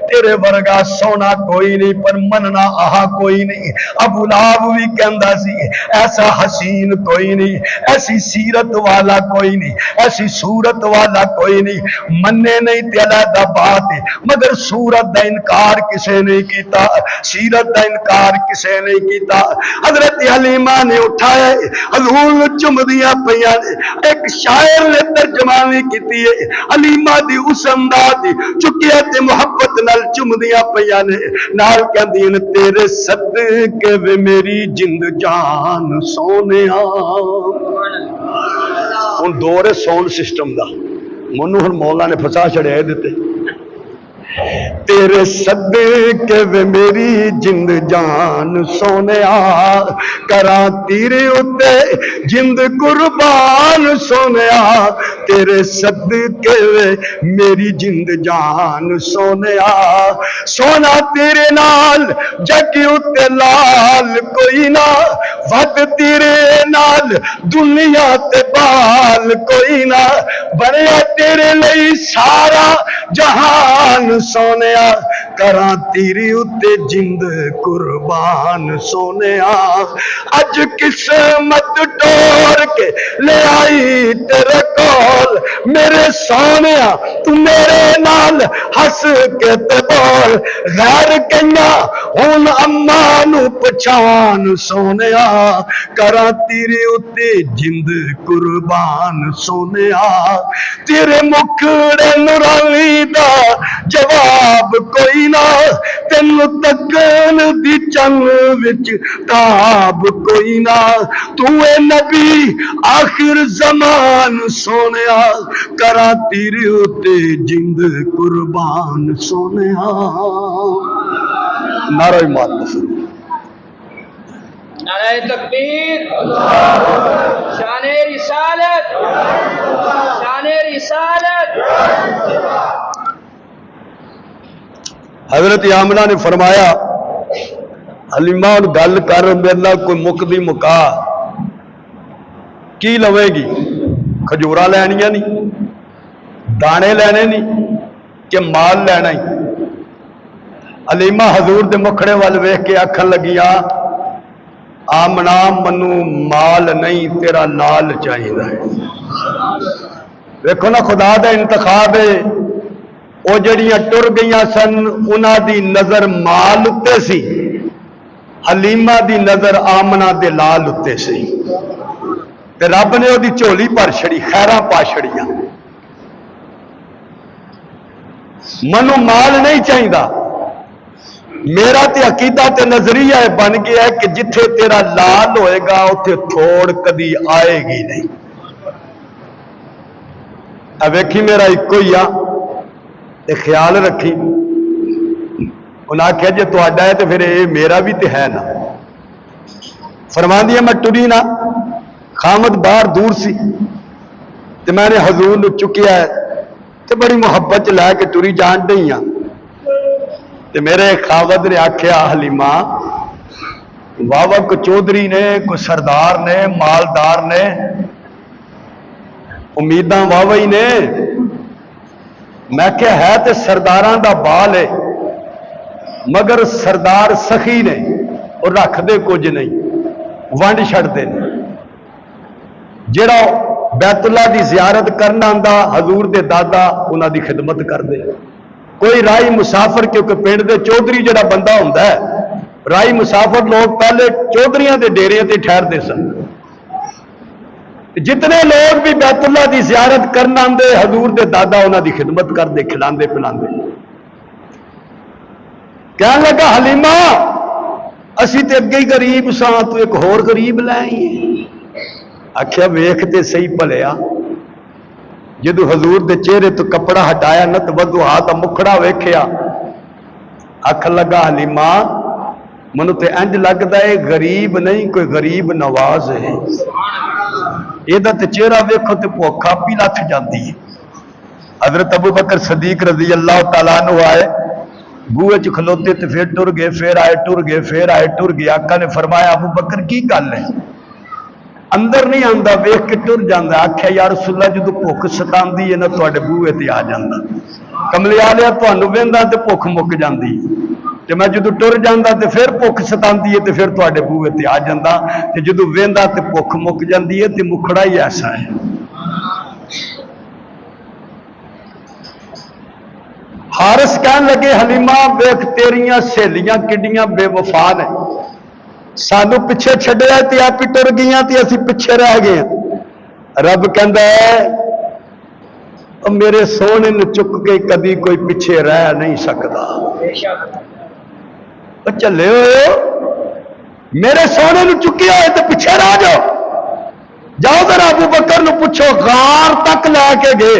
تیرے ورگا سونا کوئی نہیں پر مننا آہا کوئی نہیں۔ ابو لہب بھی کہندا سی ایسا حسین کوئی نہیں، ایسی سیرت والا کوئی نہیں، ایسی صورت والا کوئی نہیں۔ منے نہیں تے علیحدہ بات ہے، مگر صورت دا انکار کسے نہیں کیتا، سیرت دا انکار کسے نہیں کیتا۔ حضرت حلیمہ نے اٹھایا حضور نو چم دیا پیاں نے، ایک شاعر نے ترجمانی کیتی ہے حلیمہ دی اس انداز دی چکیا تے محبت نال چم دیا پیاں نے، نال کہندی نے تیرے صدقے وے میری جند جان سونیا۔ ہن دور ہے ساؤنڈ سسٹم دا، منو ہن مولا نے پھسا چھڑے دیتے، تیرے صدقے وے میری جند جان سونیا، کراں تیرے اتے جند قربان سونیا، تیرے صدقے وے میری جند جان سونیا، سونا تیرے نال جگ اتے لال کوئی نہ، ود تیرے نال دنیا تے بال کوئی نہ، بنیا تیرے لئی سارا جہان سونیا، کراں تیری اتے جند قربان سونیا، اج قسمت ٹور کے لے آئی تیرے کول، میرے سونیا تو میرے نال ہس کے تے بول، غیر کئیاں ہن اماں نو پچھان سونیا، کراں تیری اتے جند قربان سونیا، تیرے مکھڑے نورانی دا جواب کوئی نہ، تینو تکن دی چن وچ تاب کوئی نہ، تو اے نبی آخر زمان سونیا، کراں تیرے اتے جند قربان سونیا۔ نعرہ مات نعرہ تکبیر، شان رسالت، شان رسالت۔ حضرت آمنہ نے فرمایا حلیمہ گل کر میرے نال کوئی مکدی مکا، کی لوے گی؟ کھجورا لینیاں نہیں، دانے لینے نہیں کہ مال لینا ہی؟ حلیمہ حضور دے مکھڑے وال ویکھ کے آکھن لگیا آمنہ منو مال نہیں تیرا لال چاہیے ہے۔ دیکھو نا خدا دا انتخاب ہے، وہ جڑیاں ٹر گئیاں سن انہاں دی نظر مال اتے سی، حلیمہ دی نظر آمنہ دے لال اتے سی، تے رب نے وہ دی چولی پر چھڑی، خیراں پا چھڑیاں۔ منو مال نہیں چاہیے، میرا تے عقیدہ تے نظریہ بن گیا ہے کہ جتھے تیرا لال ہوئے گا اتھے تھوڑ کدی آئے گی نہیں۔ ویکھی میرا ایکو ہی آ تے خیال رکھی. انہیں آخیا جی تا ہے تو پھر یہ میرا بھی تو ہے نا. فرماندی ہے میں ٹری نہ خامد باہر دور سی تے میں نے حضور نو چکیا ہے تے بڑی محبت لے کے ٹری جان ڈئی ہاں. تے میرے خاوند نے آخیا حلیمہ واہ واہ کوئی چودھری نے کوئی سردار نے مالدار نے امیداں واہ واہی نے. میں کیا ہے تے سرداراں دا بال ہے مگر سردار سخی نے اور رکھ دے کچھ نہیں ونڈ چھڑتے ہیں. جڑا بیت اللہ دی زیارت کرنا آندا حضور دے دادا انہاں دی خدمت کر دے. کوئی رائی مسافر کیونکہ پنڈ دے چودھری جڑا بندہ ہوندا ہے رائی مسافر لوگ پہلے چودھریاں دے ڈیریاں تے ٹھہردے سن. جتنے لوگ بھی بیت اللہ دی زیارت کرنا آندے حضور دے دادا انہاں دی خدمت کر دے کھلاندے پلاندے. کہنے لگا حلیمہ اسی تے اگے ہی غریب ساں تو ایک ہور غریب لے آئی. آخیا ویخ تے صحیح بھلیا جدو حضور دے چہرے تو کپڑا ہٹایا نہ تو ودو ہاتھ مکھڑا ویکھیا. آخ لگا حلیمہ منو تے انج لگدا ہے غریب نہیں کوئی غریب نواز ہے. یہ تے چہرہ ویکھو تے بھوک پی لتھ جاندی ہے. حضرت ابو بکر صدیق رضی اللہ تعالیٰ عنہ آئے بوئے چ کھلوتے تے پھر ٹر گئے پھر آئے ٹر گئے پھر آئے ٹر گئے. آقا نے فرمایا ابو بکر کی گل ہے اندر نہیں آندا ویکھ کے ٹر جاندا. آکھیا یا رسول اللہ جدوں بھوک ستاندی ہے نا تواڈے بوئے تے آ جاندا. کملی والیا تانوں ویندا تے بھوک مک جاندی تے میں جدوں ٹر جاندا تے پھر بھوک ستاندی ہے تے پھر تواڈے بوئے تے آ جاندا تے جدوں ویندا تے بھوک مک جاندی ہے تے مکھڑا ہی ایسا ہے. حارث کہن لگے حلیمہ ویکھ تیریاں سہیلیاں کڈیاں بے وفا نے سانو پیچھے چھڈیا تے آپ ٹر گئیاں تے اسی پیچھے رہ گئے. رب کہندا ہے میرے سونے نے چک کے کدی کوئی پیچھے رہ نہیں سکتا. چلے ہو میرے سونے نے چکیا ہے تو پیچھے رہ جاؤ. جاؤ ذرا ابو بکر نو پوچھو غار تک لے کے گئے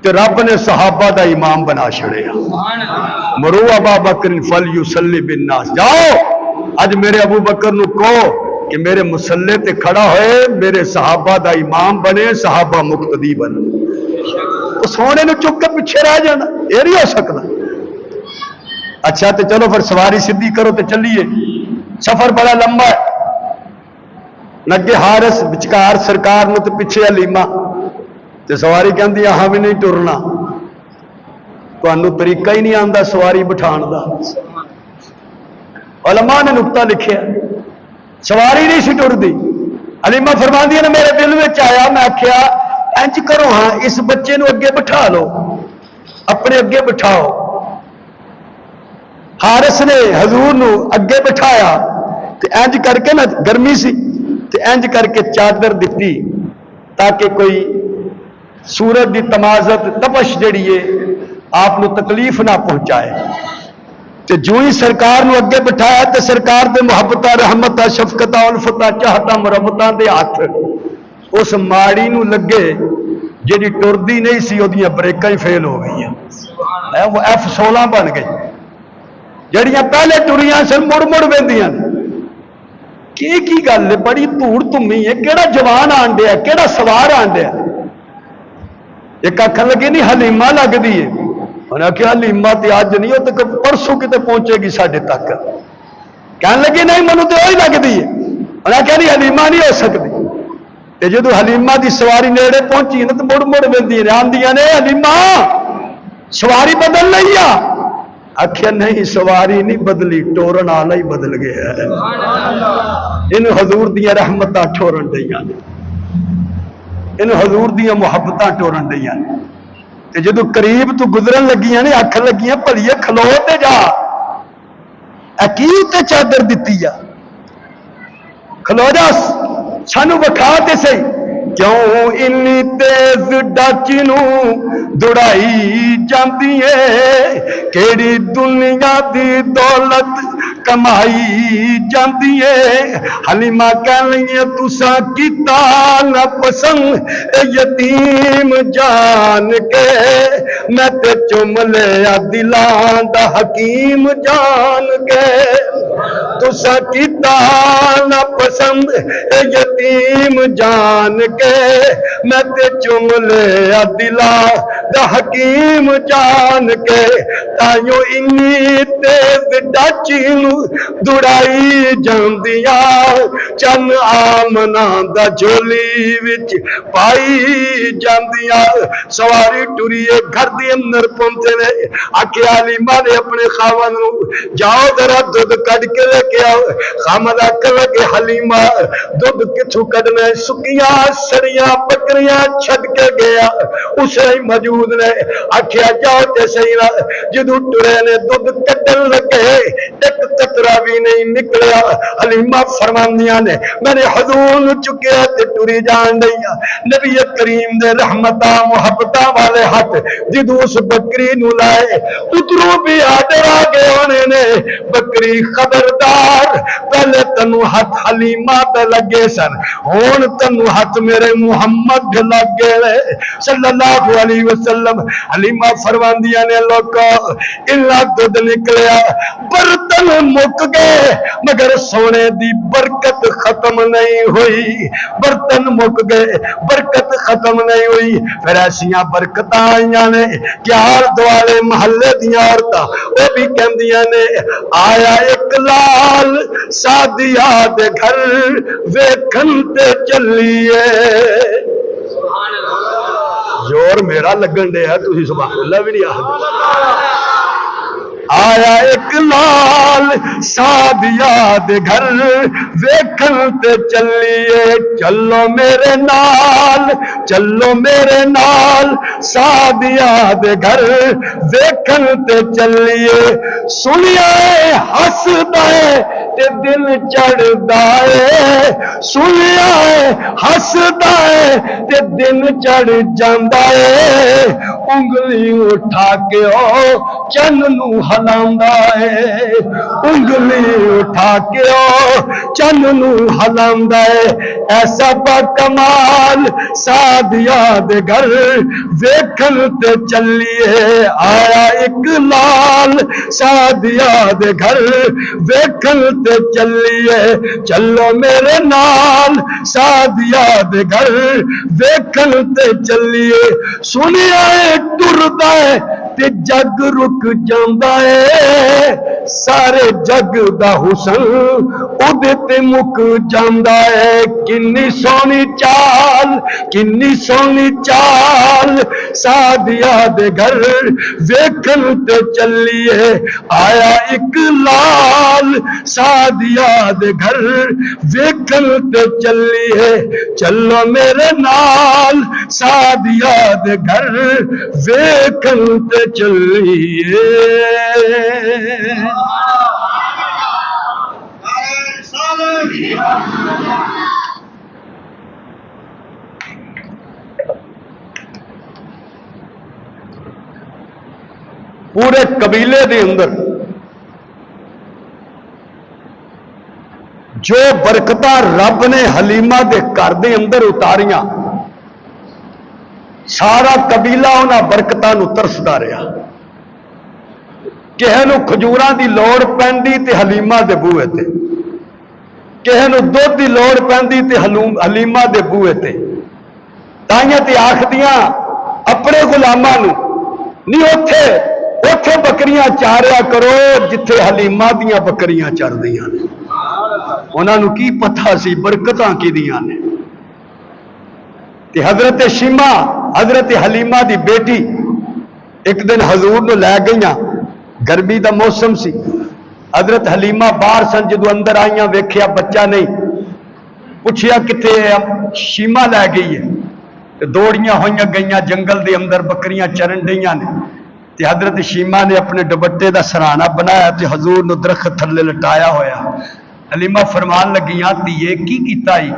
تو رب نے صحابہ دا امام بنا چھڑیا. مرو ابا بکر فلیصلی بالناس. جاؤ اج میرے ابو بکر نو کہو کہ میرے مسلے تے کھڑا ہوئے میرے صحابہ دا امام بنے صحابہ مقتدی بنے. تو سونے نو چک کے پیچھے رہ جانا یہ نہیں ہو سکتا. اچھا تو چلو پھر سواری سیدھی کرو تو چلیے. سفر بڑا لمبا ہے. لگے حارث بچکار سرکار نو تو پیچھے حلیمہ تے سواری کہندی ہاں بھی نہیں ٹرنا تانوں طریقہ ہی نہیں آندا سواری بٹھان دا. علماء نے نقطہ لکھیا سواری نہیں سی ٹردی. حلیمہ فرماندی ہے میرے دل میں آیا میں آخیا انج کرو ہاں اس بچے نو اگے بٹھا لو اپنے اگے بٹھاؤ. حارث نے حضور نو اگے بٹھایا تے انج کر کے نا گرمی سی تے انج کر کے چادر دتی تاکہ کوئی سورج دی تمازت تپش جڑی ہے آپ نو تکلیف نہ پہنچائے. تے جو ہی سرکار نو اگے بٹھایا تے سرکار دے محبتہ رحمتہ شفقتہ الفتہ چاہتہ مربتہ دے ہاتھ اس ماڑی نو لگے جیڑی ٹردی نہیں سی اودیاں بریکاں ہی فیل ہو گئی ہیں. وہ F16 بن گئی جڑیاں پہلے ٹریاں سن مڑ مڑ ویندیاں کی گل ہے بڑی دھوڑ تمی ہے کیڑا جوان آن ڈیا کیڑا سوار آن ڈیا. ایک آخر لگی نہیں حلیمہ لگتی ہے. انہیں آخیا حلیمہ تے اج نہیں وہ تو پرسوں کتے پہنچے گی ساڈے تک. کہنے لگی نہیں منو تو وہی لگتی ہے. انہیں آخیا نہیں حلیمہ نہیں ہو سکتی. تے جدو حلیمہ دی سواری نیڑے پہنچی نا تو مڑ مڑ ویندیاں آندیاں نے حلیمہ سواری بدل لئی آ. آخیا نہیں سواری نہیں بدلی ٹورن والا ہی بدل گیا ہے. ان حضور دیا رحمتاں ٹورن دئیاں نے ان حضور دیا محبتاں ٹورن دئیاں نے. تے جدو قریب تو گزرن لگیاں نے آکھن لگیاں بھلیے کھلو تے جا اکی تے چادر دتی آ کھلو جا سانو وکھا تے سہی کیوں انی تیز ڈاچی نو دوڑائی جاندی ہے کیڑی دنیا دی دولت کمائی جاندی ہے حلیمہ کہہ لئیے تسا کیتا نہ پسند اے یتیم جان کے میں تے چم لیا دلاں دا حکیم جان کے تسا کیتا نہ پسند اے یتیم جان کے میں تے چم لیا دلاں دا حکیم جان کے تائیوں انی تیز ڈاچی نو دڑائی جاندیاں چن آمنا دا جھولی وچ پائی جاندیاں سواری ٹریے گھر دی اندر پہنچے نے آکے حلیمہ نے اپنے خاوند نو جاؤ ذرا دودھ کڈ کے لے کے آؤ خامد آکھن لگے حلیمہ دودھ کتھوں کڈنا ہے سکیاں سڑیاں بکریاں چھڈ کے گیا اسے ہی موجود نے آکھیا جاؤ تے صحیح نہ جدوں ٹرے نے دودھ کڈن لگے ایک قطرہ بھی نہیں نکلیا حلیمہ فرماندیاں نے میں نے حضور چکیا تے ٹری جان دیا نبی کریم دے رحمتاں محبتاں والے ہاتھ جدوں اس بکری نو لائے اترو بھی آدر آگے ہونے نے بکری خبردار پہلے تنو ہاتھ حلیمہ تے لگے سن ہون تنو ہاتھ میرے محمد لگے رہے صلی اللہ علیہ وسلم حلیمہ فرماندیاں نے لوکو اللہ دودھ نکلیا برتن مک گئے مگر سونے دی برکت ختم نہیں ہوئی برتن مک گئے برکت ختم نہیں ہوئی پھر ایسیاں برکتاں آئیاں نے کہ ہر دوالے محلے دیاں عورتاں وہ بھی کہندیاں نے آیا ایک لال سادیہ دے گھر ویکھن تے چلیے زور میرا لگن دے ہے تسی سبحان اللہ بھی نہیں آخر آیا ایک لال سادیہ دے گھر ویکھن تے چلیے چلو میرے نال سادیہ دے گھر ویکھن تے چلیے سنیا ہسدا ہے تے دل چڑھدا ہے سنیا ہسدا ہے تے دل چڑھ جاندا ہے انگلی اٹھا کے او چن نو ہلاندا ہے انگلی اٹھا کے او چن نو ہلاندا ہے ایسا با کمال سادیہ دے گھر ویکھن تے چلیے آیا ایک لال سادیہ دے گھر ویکھن تے چلیے چلو میرے نال سادیہ دے گھر ویکھن تے چلیے سنیا ٹردا ہے تے جگ رک جاندا ہے سارے جگ دا حسن اودے تے مک جاندا ہے کنی سونی چال سادیہ دے گھر ویکھن تے چلیے آیا ایک لال سادیہ دے گھر ویکھن تے چلیے چلو میرے نال سادیہ دے گھر ویکھن تے چلیے پورے قبیلے دے اندر جو برکتاں رب نے حلیمہ دے گھر دے اندر اتاریاں سارا قبیلہ انہاں برکتاں نو ترسدا رہا کہے نو کھجوراں دی لوڑ پیندی تے حلیمہ دے بوئے تے کہے نو دودھ دی لوڑ پیندی تے حلیمہ دے بوئے تے تائیاں تے آکھدیاں اپنے غلاماں نو نہیں اوتھے بکریاں چاریا کرو جتھے حلیمہ دیاں بکریاں چر دیاں نے انہاں نو کی پتہ سی برکتاں کی دیاں نے تے حضرت شیمہ حضرت حلیمہ دی بیٹی ایک دن حضور نو لے گئیاں گرمی دا موسم سی حضرت حلیمہ باہر سن جدو اندر آئیاں ویکھیا بچہ نہیں پوچھیا کتے شیمہ لے گئی ہے دوڑیاں ہوئیاں گئیاں جنگل دے اندر بکریاں چرن ڈیاں نے تے حضرت شیمہ نے اپنے دوپٹے دا سرانہ بنایا تے حضور نو درخت تھلے لٹایا ہویا حلیمہ فرمان لگیاں تیے کی کیتا ہی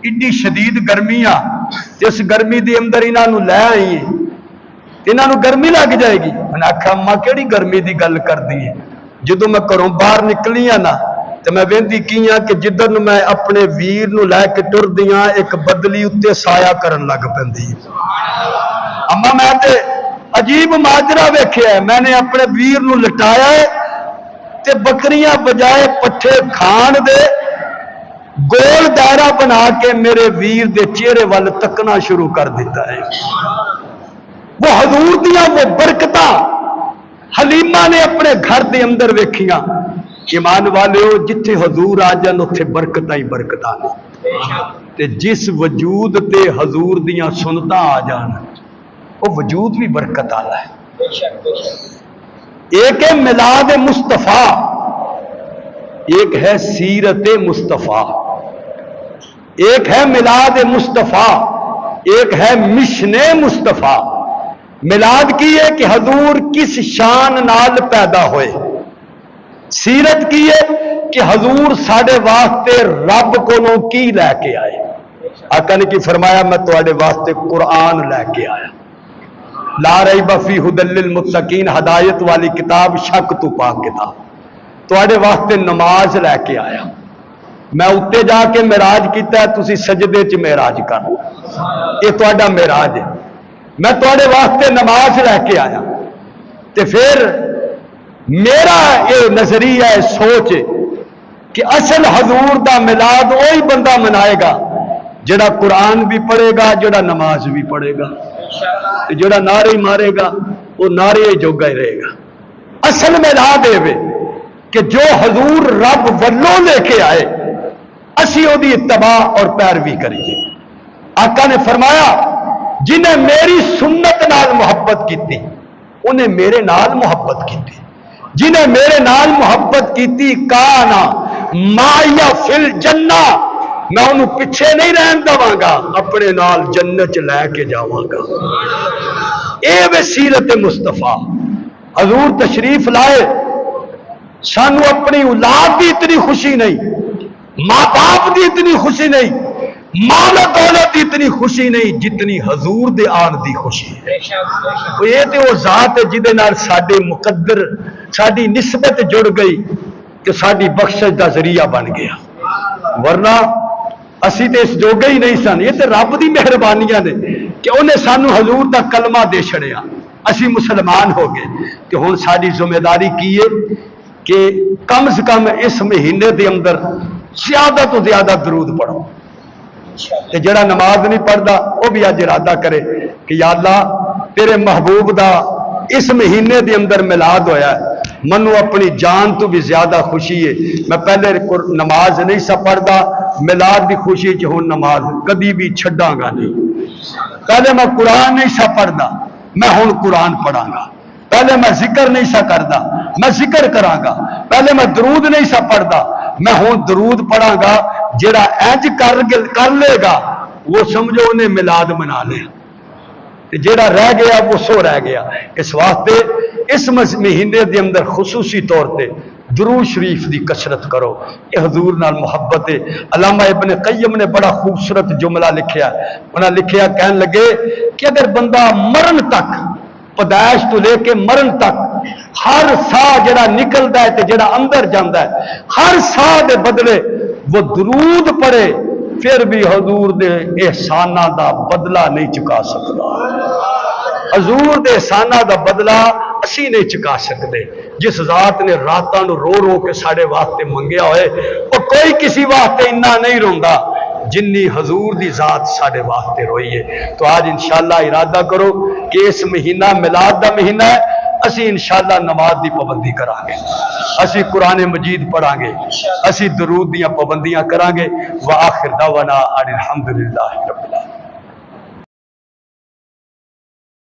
ایڈی شدید گرمیاں تے اس گرمی دے اندر انہاں نو لے آئی ہیں انہاں نو گرمی لگ جائے گی میں نے آکھا اماں کیڑی گرمی دی گل کر دی ہے جدوں میں گھروں باہر نکلی ہاں نا تو میں ویندی کی ہاں کہ جدھر نو میں اپنے ویر نو لے کے ٹر دیاں ایک بدلی اتنے سایہ کرن لگ پیندی اما میں تے عجیب ماجرا ویکھیا ہے میں نے اپنے ویر نو لٹایا ہے تے بکریاں بجائے پٹھے کھان دے گول دائرہ بنا کے میرے ویر دے چہرے وال تکنا شروع کر دیتا ہے وہ حضور دیاں وہ برکتاں حلیمہ نے اپنے گھر دے اندر ویکھیاں ایمان والے ہو جتھے حضور آ جان اتھے برکتاں ہی برکتاں نے تے جس وجود تے حضور دیاں سنتاں آ جان وہ وجود بھی برکت آلا ہے ایک ہے میلاد مصطفیٰ ایک ہے سیرت مصطفیٰ ایک ہے میلاد مصطفیٰ ایک ہے مشن مصطفیٰ میلاد کی ہے کہ حضور کس شان نال پیدا ہوئے سیرت کی ہے کہ حضور ساڑھے واسطے رب کو کی لے کے آئے آقا نے کی فرمایا میں تواڈے واسطے قرآن لے کے آیا لا ریب فی ھدی للمتقین ہدایت والی کتاب شک تو پاک کتاب تواڈے واسطے نماز لے کے آیا میں اتے جا کے معراج کیتا ہے تسی سجدے چ معراج کر یہ تواڈا معراج ہے میں تواڈے واسطے نماز لے کے آیا تے پھر میرا یہ نظریہ ہے سوچ کہ اصل حضور دا میلاد وہی بندہ منائے گا جڑا قرآن بھی پڑھے گا جڑا نماز بھی پڑھے گا جڑا نعرے مارے گا وہ نعرے جوگا ہی رہے گا اصل میلاد ہے کہ جو حضور رب ولوں لے کے آئے اسی وہ اتباع اور پیروی کریے آقا نے فرمایا جنہیں میری سنت نال محبت کی انہیں میرے نال محبت کی جنہیں میرے نال محبت کی کانا مایا فل جنہ میں انہوں پیچھے نہیں رہن دواں گا اپنے نال جنت لے کے جاواں گا اے وسیلت مصطفیٰ حضور تشریف لائے سانو اپنی اولاد دی اتنی خوشی نہیں ماں باپ دی اتنی خوشی نہیں مال و دولت دی اتنی خوشی نہیں جتنی حضور دے آن دی خوشی ہے یہ تے وہ ذات ہے جدے نال ساڈے مقدر ساڈی نسبت جڑ گئی کہ ساڈی بخشش دا ذریعہ بن گیا ورنہ اسی تے اس جوگے ہی نہیں سن یہ تے رب دی مہربانیاں نے کہ انہیں سانو حضور دا کلمہ دے چھڑیا اسی مسلمان ہو گئے کہ ہن ساڈی ذمہ داری کی ہے کہ کم سے کم اس مہینے دے اندر زیادہ تو زیادہ درود پڑھو تے جڑا نماز نہیں پڑھدا وہ بھی اج ارادہ کرے کہ یا اللہ تیرے محبوب دا اس مہینے دے اندر میلاد ہویا ہے منو اپنی جان تو بھی زیادہ خوشی ہے میں پہلے نماز نہیں سا پڑھدا میلاد دی خوشی چ ہن نماز کبھی بھی چھڈاں گا نہیں پہلے میں قرآن نہیں سا پڑھدا میں ہن قرآن پڑھاں گا پہلے میں ذکر نہیں سا کردا میں ذکر کراں گا پہلے میں درود نہیں سا پڑھدا میں ہوں درود پڑھاں گا جڑا انج کر لے گا وہ سمجھو انہیں میلاد منا لیا جڑا رہ گیا وہ سو رہ گیا اس واسطے اس مہینے دے اندر خصوصی طور پہ درود شریف دی کثرت کرو یہ حضور نال محبت ہے علامہ ابن قیم نے بڑا خوبصورت جملہ لکھیا انہاں لکھیا کہن لگے کہ اگر بندہ مرن تک پیدائش تو لے کے مرن تک ہر سا جڑا نکلدا ہے تے جڑا اندر جاندا ہے ہر سا دے بدلے وہ درود پڑھے پھر بھی حضور دے احساناں دا بدلہ نہیں چکا سکتا حضور دے احساناں دا بدلہ اسی نہیں چکا سکتے جس ذات نے راتاں نو رو رو کے ساڑے واسطے منگیا ہوئے وہ کوئی کسی واسطے انہا نہیں روندا جنی حضور دی ذات ساڑے واسطے روئی ہے تو آج انشاءاللہ ارادہ کرو کہ اس مہینہ میلاد دا مہینہ ہے اسی انشاءاللہ نماز دی پابندی کران گے اسی قرآن مجید پڑھاں گے اسی درود دیاں پابندیاں کران گے وآخر دعوانا الحمدللہ رب العالمین